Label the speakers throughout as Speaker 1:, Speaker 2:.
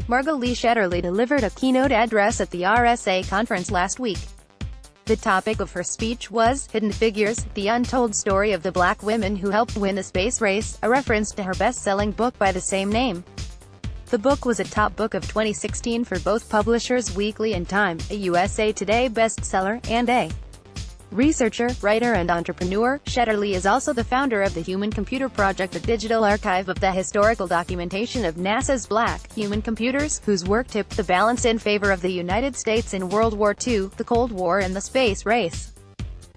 Speaker 1: Margot Lee Shetterly delivered a keynote address at the RSA Conference last week. The topic of her speech was Hidden Figures, the Untold Story of the Black Women Who Helped Win the Space Race, a reference to her best-selling book by the same name. The book was a top book of 2016 for both Publishers Weekly and Time, a USA Today bestseller, and a researcher, writer and entrepreneur. Shetterly is also the founder of the Human-Computer Project, a digital archive of the historical documentation of NASA's black human computers, whose work tipped the balance in favor of the United States in World War II, the Cold War and the space race.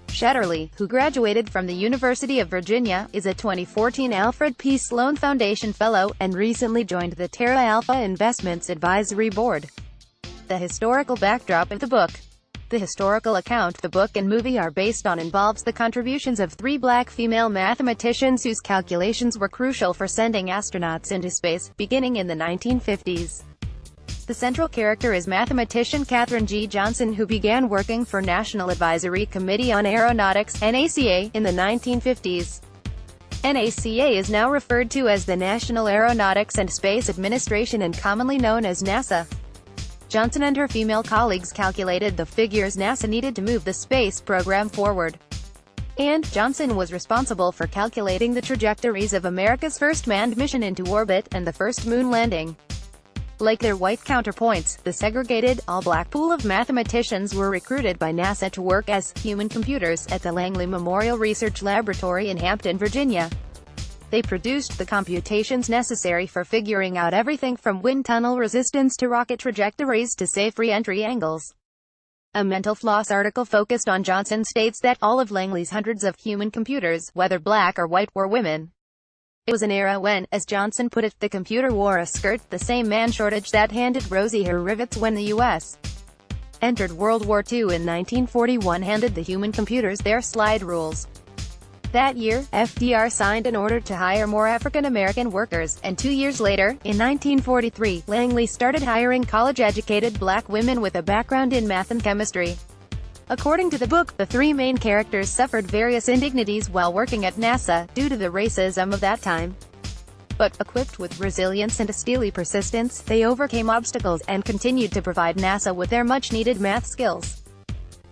Speaker 1: Shetterly, who graduated from the University of Virginia, is a 2014 Alfred P. Sloan Foundation Fellow, and recently joined the Terra Alpha Investments Advisory Board. The historical backdrop of the book. The historical account the book and movie are based on involves the contributions of three black female mathematicians whose calculations were crucial for sending astronauts into space, beginning in the 1950s. The central character is mathematician Katherine G. Johnson, who began working for National Advisory Committee on Aeronautics (NACA) in the 1950s. NACA is now referred to as the National Aeronautics and Space Administration and commonly known as NASA. Johnson and her female colleagues calculated the figures NASA needed to move the space program forward. And Johnson was responsible for calculating the trajectories of America's first manned mission into orbit, and the first moon landing. Like their white counterpoints, the segregated, all-black pool of mathematicians were recruited by NASA to work as human computers at the Langley Memorial Research Laboratory in Hampton, Virginia. They produced the computations necessary for figuring out everything from wind tunnel resistance to rocket trajectories to safe re-entry angles. A Mental Floss article focused on Johnson states that all of Langley's hundreds of human computers, whether black or white, were women. It was an era when, as Johnson put it, the computer wore a skirt, the same man shortage that handed Rosie her rivets when the U.S. entered World War II in 1941 handed the human computers their slide rules. That year, FDR signed an order to hire more African-American workers, and 2 years later, in 1943, Langley started hiring college-educated black women with a background in math and chemistry. According to the book, the three main characters suffered various indignities while working at NASA, due to the racism of that time. But, equipped with resilience and a steely persistence, they overcame obstacles, and continued to provide NASA with their much-needed math skills.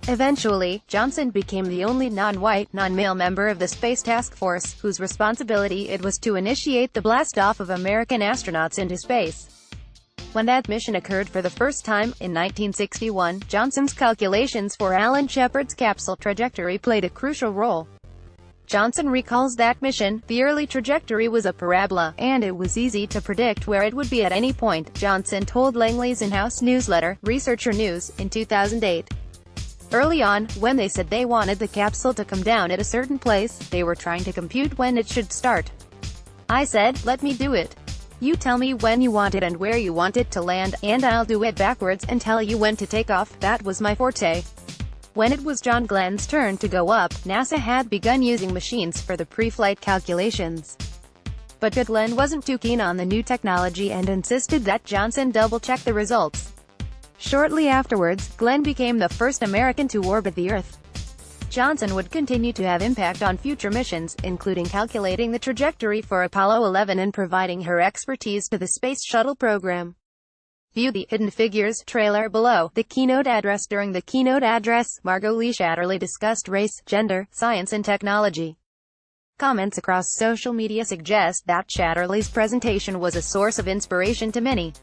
Speaker 1: Eventually, Johnson became the only non-white, non-male member of the Space Task Force, whose responsibility it was to initiate the blast-off of American astronauts into space. When that mission occurred for the first time, in 1961, Johnson's calculations for Alan Shepard's capsule trajectory played a crucial role. Johnson recalls that mission, the early trajectory was a parabola, and it was easy to predict where it would be at any point, Johnson told Langley's in-house newsletter, Researcher News, in 2008. Early on, when they said they wanted the capsule to come down at a certain place, they were trying to compute when it should start. I said, let me do it. You tell me when you want it and where you want it to land, and I'll do it backwards and tell you when to take off. That was my forte. When it was John Glenn's turn to go up, NASA had begun using machines for the pre-flight calculations. But Glenn wasn't too keen on the new technology and insisted that Johnson double-check the results. Shortly afterwards, Glenn became the first American to orbit the Earth. Johnson would continue to have impact on future missions, including calculating the trajectory for Apollo 11 and providing her expertise to the Space Shuttle program. View the Hidden Figures trailer below. The keynote address. During the keynote address, Margot Lee Shetterly discussed race, gender, science and technology. Comments across social media suggest that Shetterly's presentation was a source of inspiration to many.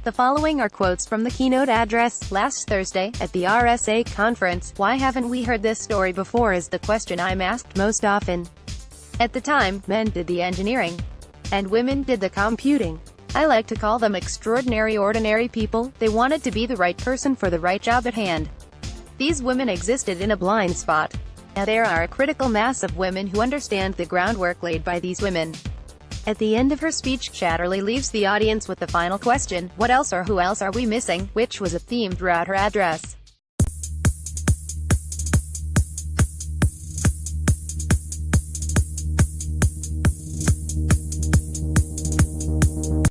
Speaker 1: The following are quotes from the keynote address. Last Thursday, at the RSA Conference, why haven't we heard this story before is the question I'm asked most often. At the time, men did the engineering, and women did the computing. I like to call them extraordinary ordinary people. They wanted to be the right person for the right job at hand. These women existed in a blind spot. Now there are a critical mass of women who understand the groundwork laid by these women. At the end of her speech, Shetterly leaves the audience with the final question, what else or who else are we missing, which was a theme throughout her address.